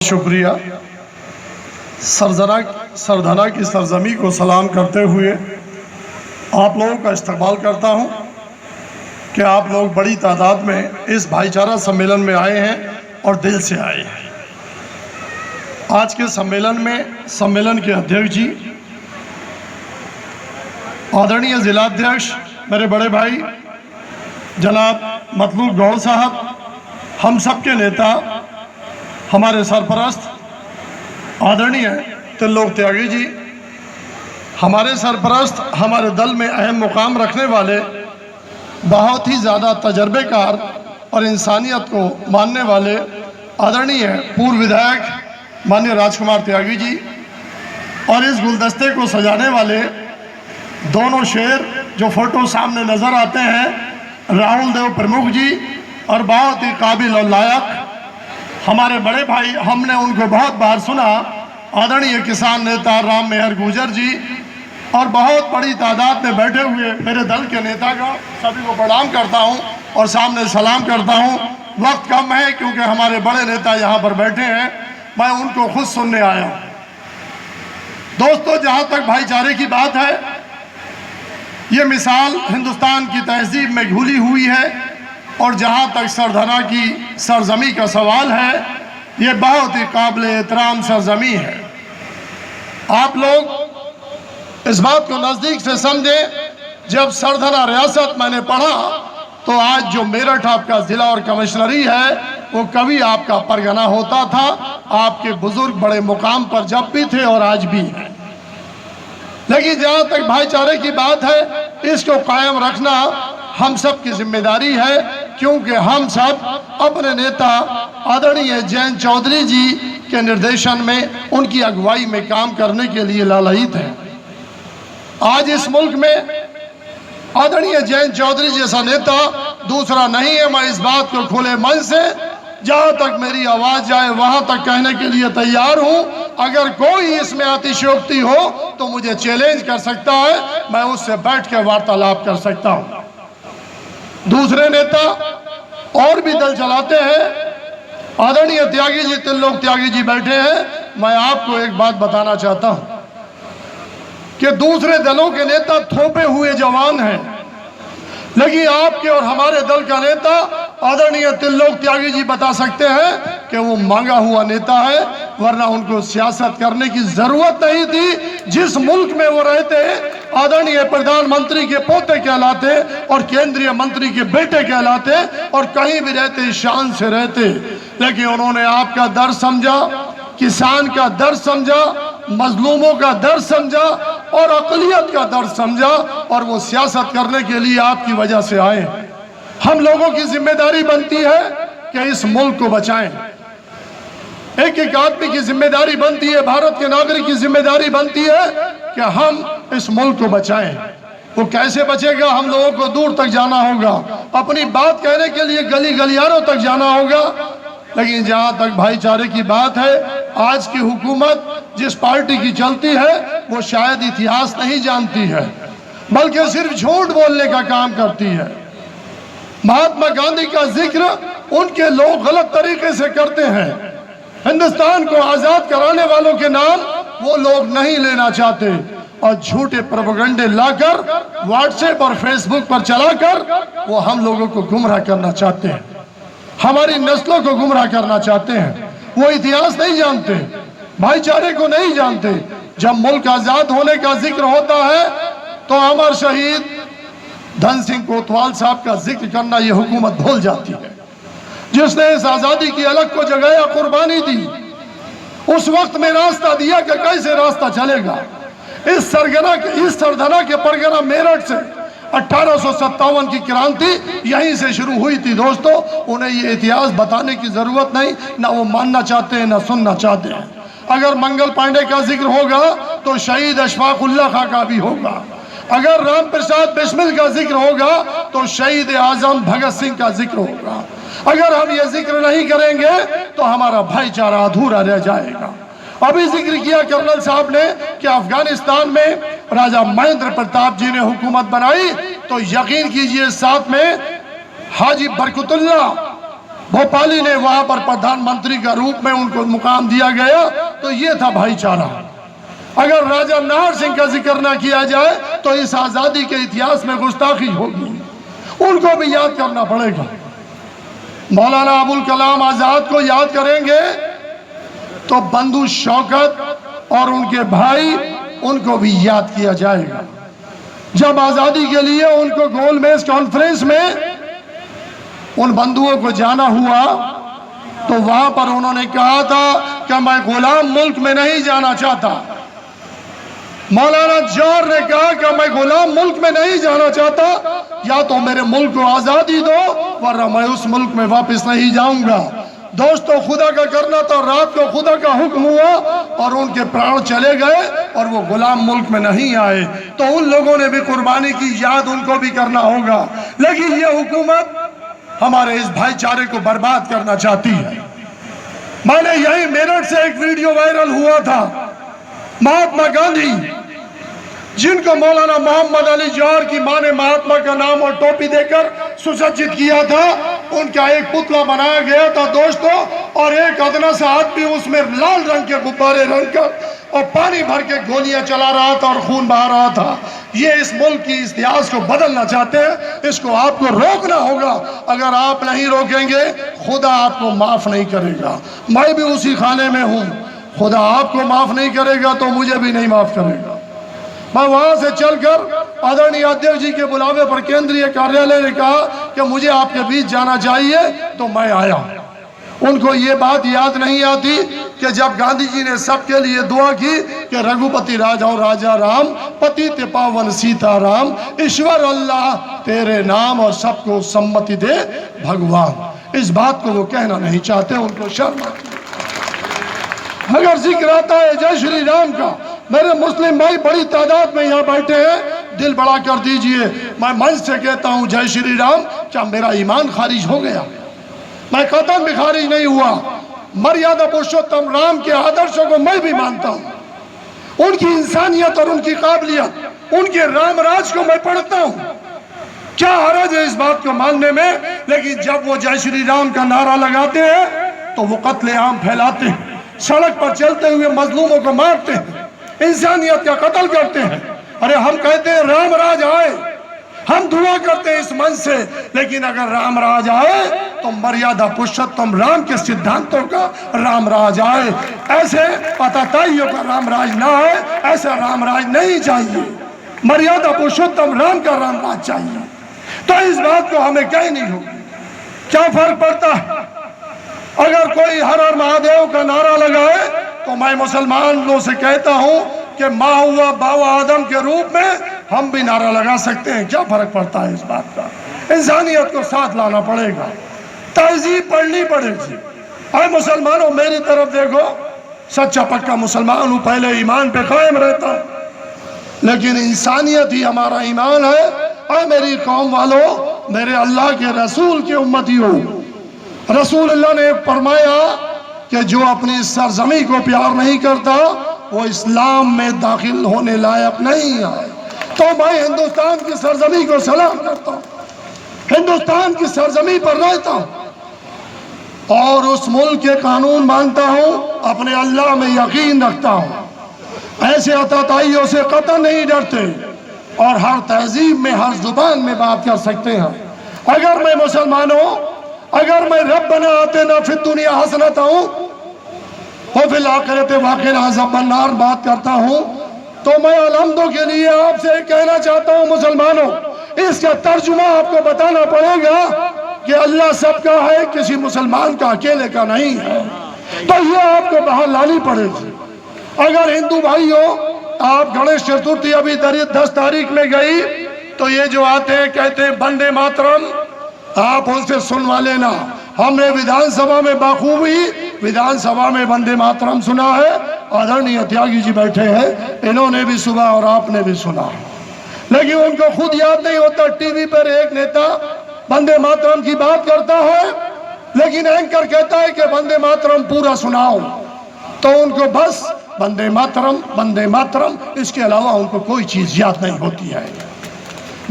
शुक्रिया। सरधना की सरजमी को सलाम करते हुए आप लोगों का इस्तकबाल करता हूं कि आप लोग बड़ी तादाद में इस भाईचारा सम्मेलन में आए हैं और दिल से आए हैं। आज के सम्मेलन के अध्यक्ष जी, आदरणीय जिलाध्यक्ष मेरे बड़े भाई जनाब मतलूब गौड़ साहब, हम सब के नेता, हमारे सरपरस्त आदरणीय त्रिलोक त्यागी जी, हमारे सरपरस्त, हमारे दल में अहम मुकाम रखने वाले बहुत ही ज़्यादा तजर्बेकार और इंसानियत को मानने वाले आदरणीय पूर्व विधायक माननीय राजकुमार त्यागी जी, और इस गुलदस्ते को सजाने वाले दोनों शेर जो फोटो सामने नज़र आते हैं, राहुल देव प्रमुख जी, और बहुत ही काबिल और लायक हमारे बड़े भाई, हमने उनको बहुत बार सुना, आदरणीय किसान नेता राम मेहर गुर्जर जी, और बहुत बड़ी तादाद में बैठे हुए मेरे दल के नेता का सभी को प्रणाम करता हूं और सामने सलाम करता हूं। वक्त कम है क्योंकि हमारे बड़े नेता यहां पर बैठे हैं, मैं उनको खुद सुनने आया हूं। दोस्तों, जहां तक भाईचारे की बात है, ये मिसाल हिंदुस्तान की तहजीब में घुली हुई है, और जहाँ तक सरधना की सरजमी का सवाल है, ये बहुत ही काबिल एहतराम सरजमी है। आप लोग इस बात को नज़दीक से समझें। जब सरधना रियासत मैंने पढ़ा तो आज जो मेरठ आपका ज़िला और कमिश्नरी है, वो कभी आपका परगना होता था। आपके बुजुर्ग बड़े मुकाम पर जब भी थे और आज भी हैं। लेकिन जहाँ तक भाईचारे की बात है, इसको कायम रखना हम सब की जिम्मेदारी है, क्योंकि हम सब अपने नेता आदरणीय जयंत चौधरी जी के निर्देशन में, उनकी अगुवाई में काम करने के लिए लालायित हैं। आज इस मुल्क में आदरणीय जयंत चौधरी जैसा नेता दूसरा नहीं है। मैं इस बात को खुले मन से, जहां तक मेरी आवाज जाए वहां तक कहने के लिए तैयार हूं। अगर कोई इसमें अतिशयोक्ति हो तो मुझे चैलेंज कर सकता है, मैं उससे बैठ के वार्तालाप कर सकता हूं। दूसरे नेता और भी दल चलाते हैं। आदरणीय त्यागी जी, त्रिलोक त्यागी जी बैठे हैं। मैं आपको एक बात बताना चाहता हूं कि दूसरे दलों के नेता थोपे हुए जवान हैं, लेकिन आपके और हमारे दल का नेता आदरणीय त्रिलोक त्यागी जी बता सकते हैं कि वो मांगा हुआ नेता है, वरना उनको सियासत करने की जरूरत नहीं थी। जिस मुल्क में वो रहते, आदरणीय प्रधानमंत्री के पोते कहलाते और केंद्रीय मंत्री के बेटे कहलाते, और कहीं भी रहते शान से रहते, लेकिन उन्होंने आपका दर्द समझा, किसान का दर्द समझा, मजलूमों का दर्द समझा और अक़लियत का दर्द समझा, और वो सियासत करने के लिए आपकी वजह से आए। हम लोगों की जिम्मेदारी बनती है कि इस मुल्क को बचाएं। एक एक आदमी की जिम्मेदारी बनती है, भारत के नागरिक की जिम्मेदारी बनती है कि हम इस मुल्क को बचाएं। वो कैसे बचेगा? हम लोगों को दूर तक जाना होगा, अपनी बात कहने के लिए गली गलियारों तक जाना होगा। लेकिन जहां तक भाईचारे की बात है, आज की हुकूमत जिस पार्टी की चलती है, वो शायद इतिहास नहीं जानती है, बल्कि सिर्फ झूठ बोलने का काम करती है। महात्मा गांधी का जिक्र उनके लोग गलत तरीके से करते हैं। हिंदुस्तान को आजाद कराने वालों के नाम वो लोग नहीं लेना चाहते, और झूठे प्रोपेगेंडे लाकर व्हाट्सएप और फेसबुक पर चलाकर वो हम लोगों को गुमराह करना चाहते हैं, हमारी नस्लों को गुमराह करना चाहते हैं। वो इतिहास नहीं जानते, भाईचारे को नहीं जानते। जब मुल्क आजाद होने का जिक्र होता है तो अमर शहीद धन सिंह कोतवाल साहब का जिक्र करना ये हुकूमत भूल जाती है, जिसने इस आजादी की अलग को जगाया, कुर्बानी दी। उस वक्त में रास्ता दिया कि कैसे रास्ता चलेगा। इस सरधना के परगना मेरठ से 1857 की क्रांति यहीं से शुरू हुई थी। दोस्तों, उन्हें ये इतिहास बताने की जरूरत नहीं, ना वो मानना चाहते हैं ना सुनना चाहते हैं। अगर मंगल पांडे का जिक्र होगा तो शहीद अशफाक उल्लाह खां का भी होगा। अगर राम प्रसाद बिस्मिल का जिक्र होगा तो शहीद आजम भगत सिंह का जिक्र होगा। अगर हम ये जिक्र नहीं करेंगे तो हमारा भाईचारा अधूरा रह जाएगा। अभी जिक्र किया कर्नल साहब ने कि अफगानिस्तान में राजा महेंद्र प्रताप जी ने हुकूमत बनाई, तो यकीन कीजिए साथ में हाजी बरकतुल्लाह भोपाली ने वहां पर प्रधानमंत्री का रूप में उनको मुकाम दिया गया, तो ये था भाईचारा। अगर राजा नाहर सिंह का जिक्र ना किया जाए तो इस आजादी के इतिहास में गुस्ताखी होगी, उनको भी याद करना पड़ेगा। मौलाना अबुल कलाम आजाद को याद करेंगे तो बंधु शौकत और उनके भाई, उनको भी याद किया जाएगा। जब आजादी के लिए उनको गोलमेज कॉन्फ्रेंस में उन बंधुओं को जाना हुआ तो वहां पर उन्होंने कहा था कि मैं गुलाम मुल्क में नहीं जाना चाहता। मौलाना जौहर ने कहा कि मैं गुलाम मुल्क में नहीं जाना चाहता, या तो मेरे मुल्क को आजादी दो वरना मैं उस मुल्क में वापस नहीं जाऊंगा। दोस्तों, खुदा का करना था, रात को खुदा का हुक्म हुआ और उनके प्राण चले गए और वो गुलाम मुल्क में नहीं आए। तो उन लोगों ने भी कुर्बानी की, याद उनको भी करना होगा। लेकिन ये हुकूमत हमारे इस भाईचारे को बर्बाद करना चाहती है। मैंने यही मेरठ से एक वीडियो वायरल हुआ था, महात्मा गांधी जिनको मौलाना मोहम्मद अली जौहर की मां ने महात्मा का नाम और टोपी देकर सुसज्जित किया था, उनका एक पुतला बनाया गया था दोस्तों, और एक अदना सा आदमी उसमें लाल रंग के गुब्बारे रंग कर और पानी भर के गोलियां चला रहा था और खून बहा रहा था। ये इस मुल्क की इतिहास को बदलना चाहते हैं, इसको आपको रोकना होगा। अगर आप नहीं रोकेंगे खुदा आपको माफ नहीं करेगा। मैं भी उसी खाने में हूं, खुदा आपको माफ नहीं करेगा तो मुझे भी नहीं माफ करेगा। मैं वहां से चलकर आदरणीय अध्यक्ष जी के बुलावे पर केंद्रीय कार्यालय ने कहा कि मुझे आपके बीच जाना चाहिए, तो मैं आया। उनको ये बात याद नहीं आती कि जब गांधी जी ने सबके लिए दुआ की कि रघुपति राजा राजा राम, पतित पावन सीताराम, ईश्वर अल्लाह तेरे नाम और सबको सम्मति दे भगवान, इस बात को वो कहना नहीं चाहते, उनको शर्म आती। अगर जिक्र आता है जय श्री राम का, मेरे मुस्लिम भाई बड़ी तादाद में यहाँ बैठे हैं, दिल बड़ा कर दीजिए। मैं मंच से कहता हूँ जय श्री राम, क्या मेरा ईमान खारिज हो गया? मैं कतन भी खारिज नहीं हुआ। मर्यादा पुरुषोत्तम राम के आदर्शों को मैं भी मानता हूँ, उनकी इंसानियत और उनकी काबिलियत, उनके राम राज को मैं पढ़ता हूँ। क्या हरज है इस बात को मानने में? लेकिन जब वो जय श्री राम का नारा लगाते हैं तो वो कत्लेआम फैलाते हैं, सड़क पर चलते हुए मजलूमों को मारते हैं, इंसानियत का कत्ल करते हैं। अरे हम कहते हैं राम राज आए, हम दुआ करते हैं इस मन से, लेकिन अगर राम राज आए तो मर्यादा पुरुषोत्तम राम के सिद्धांतों का राम राज आए। ऐसे पताताइयों का राम राज ना आए, ऐसा राम राज नहीं चाहिए। मर्यादा पुरुषोत्तम राम का राम राज चाहिए। तो इस बात को हमें कहनी होगी। क्या फर्क पड़ता है अगर कोई हर हर महादेव का नारा लगाए? तो मैं मुसलमानों से कहता हूं कि माँ हुआ बाबा आदम के रूप में हम भी नारा लगा सकते हैं। क्या फर्क पड़ता है इस बात का? इंसानियत को साथ लाना पड़ेगा, तहजीब पढ़नी पड़ेगी। अरे मुसलमानों, मेरी तरफ देखो, सच्चा पक्का मुसलमान हूं, पहले ईमान पे कायम रहता हूं, लेकिन इंसानियत ही हमारा ईमान है। अरे मेरी कौम वालों, मेरे अल्लाह के रसूल के उम्मती हो, रसूल अल्लाह ने फरमाया कि जो अपनी सरजमी को प्यार नहीं करता वो इस्लाम में दाखिल होने लायक नहीं है। तो मैं हिंदुस्तान की सरजमी को सलाम करता हूँ, हिंदुस्तान की सरजमी पर रहता हूँ और उस मुल्क के कानून मानता हूँ, अपने अल्लाह में यकीन रखता हूँ। ऐसे अताताइयों से कतई नहीं डरते और हर तहजीब में, हर जुबान में बात कर सकते हैं। अगर मैं मुसलमानों, अगर मैं रब्बना आतिना फिद दुनिया हसनत हूँ और फिल आखिरत वाक़िना अज़ाबन नार बात करता हूँ, तो मैं अलहम्दो के लिए आपसे कहना चाहता हूँ मुसलमानों, इसका तर्जुमा आपको बताना पड़ेगा कि अल्लाह सबका है, किसी मुसलमान का अकेले का नहीं है। तो ये आपको बाहर लानी पड़ेगी। अगर हिंदू भाइयों, आप गणेश चतुर्थी अभी 10 तारीख में गई, तो ये जो आते हैं कहते हैं वंदे मातरम, आप उनसे सुनवा लेना। हमने विधानसभा में बाखूबी विधानसभा में वंदे मातरम सुना है। आदरणीय त्यागी जी बैठे हैं, इन्होंने भी सुना और आपने भी सुना, लेकिन उनको खुद याद नहीं होता। टीवी पर एक नेता वंदे मातरम की बात करता है, लेकिन एंकर कहता है कि वंदे मातरम पूरा सुनाओ, तो उनको बस वंदे मातरम, इसके अलावा उनको कोई चीज याद नहीं होती है।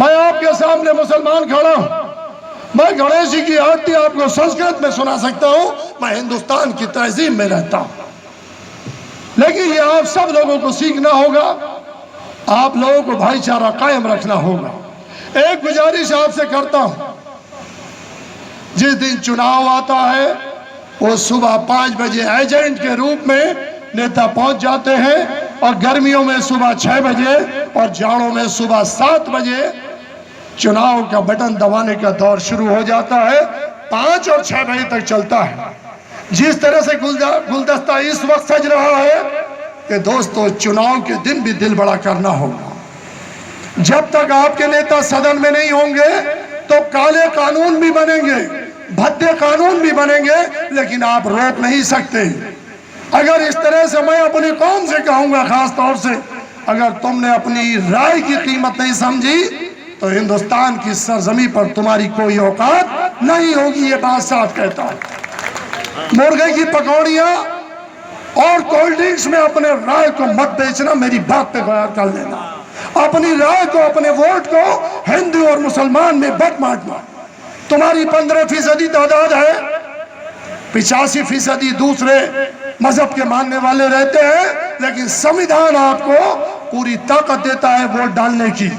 मैं आपके सामने मुसलमान खड़ा हूं, मैं गणेश जी की आरती आपको संस्कृत में सुना सकता हूं, मैं हिंदुस्तान की तहजीब में रहता हूं, लेकिन ये आप सब लोगों को सीखना होगा, आप लोगों को भाईचारा कायम रखना होगा। एक गुजारिश आपसे करता हूं, जिस दिन चुनाव आता है वो सुबह 5 बजे एजेंट के रूप में नेता पहुंच जाते हैं, और गर्मियों में सुबह 6 बजे और जाड़ों में सुबह 7 बजे चुनाव का बटन दबाने का दौर शुरू हो जाता है। 5 और 6 बजे तक चलता है। जिस तरह से गुलदस्ता इस वक्त सज रहा है कि दोस्तों चुनाव के दिन भी दिल बड़ा करना होगा। जब तक आपके नेता सदन में नहीं होंगे तो काले कानून भी बनेंगे, भद्दे कानून भी बनेंगे, लेकिन आप रोक नहीं सकते। अगर इस तरह से मैं अपनी कौम से कहूंगा, खास तौर से अगर तुमने अपनी राय की कीमत नहीं समझी तो हिंदुस्तान की सरजमी पर तुम्हारी कोई औकात नहीं होगी। ये बात साफ कहता हूं। मुर्गे की पकौड़ियां और कोल्ड ड्रिंक्स में अपने राय को मत बेचना, मेरी बात पे गौर कर लेना। अपनी राय को, अपने वोट को हिंदू और मुसलमान में बट बांटना। तुम्हारी 15% तादाद है, 85% दूसरे मजहब के मानने वाले रहते हैं, लेकिन संविधान आपको पूरी ताकत देता है वोट डालने की।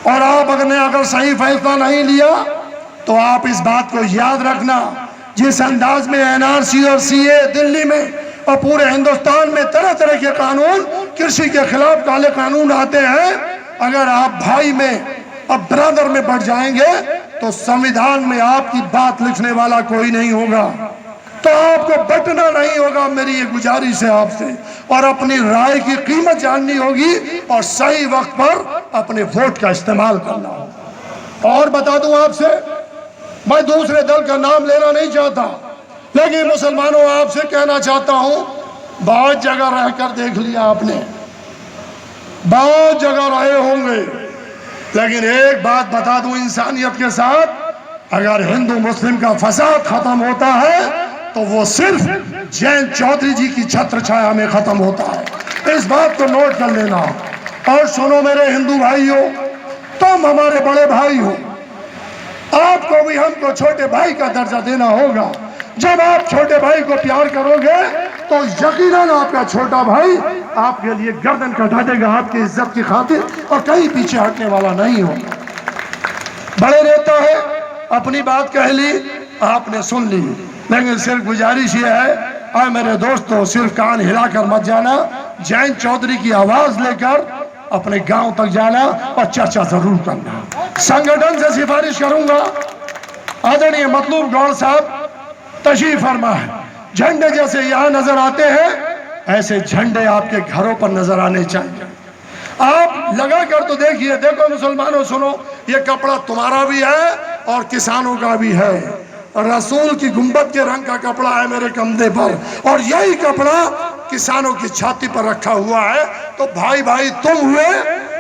और आप अगर सही फैसला नहीं लिया तो आप इस बात को याद रखना, जिस अंदाज में एनआरसी और सीए दिल्ली में और पूरे हिंदुस्तान में तरह तरह के कानून, कृषि के खिलाफ काले कानून आते हैं, अगर आप भाई में और ब्रदर में बढ़ जाएंगे तो संविधान में आपकी बात लिखने वाला कोई नहीं होगा। तो आपको बटना नहीं होगा, मेरी ये गुजारिश है आपसे। और अपनी राय की कीमत जाननी होगी और सही वक्त पर अपने वोट का इस्तेमाल करना होगा। और बता दूं आपसे, मैं दूसरे दल का नाम लेना नहीं चाहता, लेकिन मुसलमानों आपसे कहना चाहता हूं, बहुत जगह रहकर देख लिया आपने, बहुत जगह रहे होंगे, लेकिन एक बात बता दूं इंसानियत के साथ, अगर हिंदू मुस्लिम का फसाद खत्म होता है तो वो सिर्फ जयंत चौधरी जी की छत्र छाया में खत्म होता है। इस बात को नोट कर लेना। और सुनो मेरे हिंदू भाइयों, तुम हमारे बड़े भाई हो, आपको भी हमको छोटे भाई का दर्जा देना होगा। जब आप छोटे भाई को प्यार करोगे तो यकीनन आपका छोटा भाई आपके लिए गर्दन कटा देगा, आपकी इज्जत की खातिर, और कहीं पीछे हटने वाला नहीं होगा। बड़े नेता है, अपनी बात कह ली, आपने सुन ली, लेकिन सिर्फ गुजारिश ये है, और मेरे दोस्तों सिर्फ कान हिलाकर मत जाना, जयंत चौधरी की आवाज लेकर अपने गांव तक जाना और चर्चा जरूर करना। संगठन से सिफारिश करूंगा, आदरणीय मतलूब गौड़ साहब तशरीफ फरमा है, झंडे जैसे यहाँ नजर आते हैं ऐसे झंडे आपके घरों पर नजर आने चाहिए। आप लगा कर तो देखिए, देखो मुसलमानों सुनो, ये कपड़ा तुम्हारा भी है और किसानों का भी है। रसूल की गुंबद के रंग का कपड़ा है मेरे कंधे पर, और यही कपड़ा किसानों की छाती पर रखा हुआ है। तो भाई भाई तुम हुए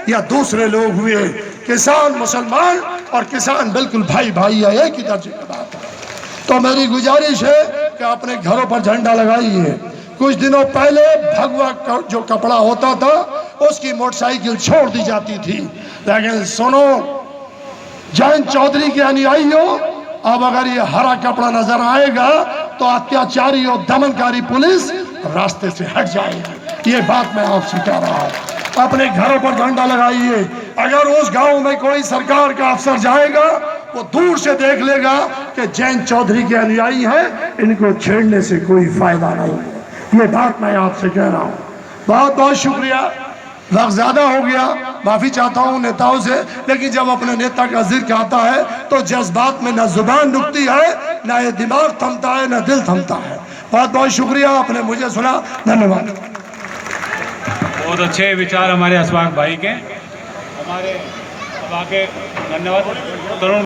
या दूसरे लोग हुए, किसान मुसलमान और किसान बिल्कुल भाई भाई है, एक ही दर्जे की बात है। तो मेरी गुजारिश है कि अपने घरों पर झंडा लगाइए। कुछ दिनों पहले भगवा जो कपड़ा होता था उसकी मोटरसाइकिल छोड़ दी जाती थी, लेकिन सुनो जयंत चौधरी के अनुयायियों, अब अगर ये हरा कपड़ा नजर आएगा तो अत्याचारी और दमनकारी पुलिस रास्ते से हट जाएगी। ये बात मैं आपसे कह रहा हूं। अपने घरों पर झंडा लगाइए। अगर उस गांव में कोई सरकार का अफसर जाएगा वो दूर से देख लेगा कि जयंत चौधरी के अनुयायी हैं, इनको छेड़ने से कोई फायदा नहीं है। ये बात मैं आपसे कह रहा हूं। बहुत बहुत शुक्रिया, वक्त ज्यादा हो गया, माफी चाहता हूँ नेताओं से, लेकिन जब अपने नेता का जिक्र आता है तो जज्बात में न जुबान रुकती है, न ये दिमाग थमता है, न दिल थमता है। बहुत बहुत शुक्रिया, आपने मुझे सुना, धन्यवाद। बहुत अच्छे विचार हमारे अशफाक भाई के, हमारे धन्यवाद।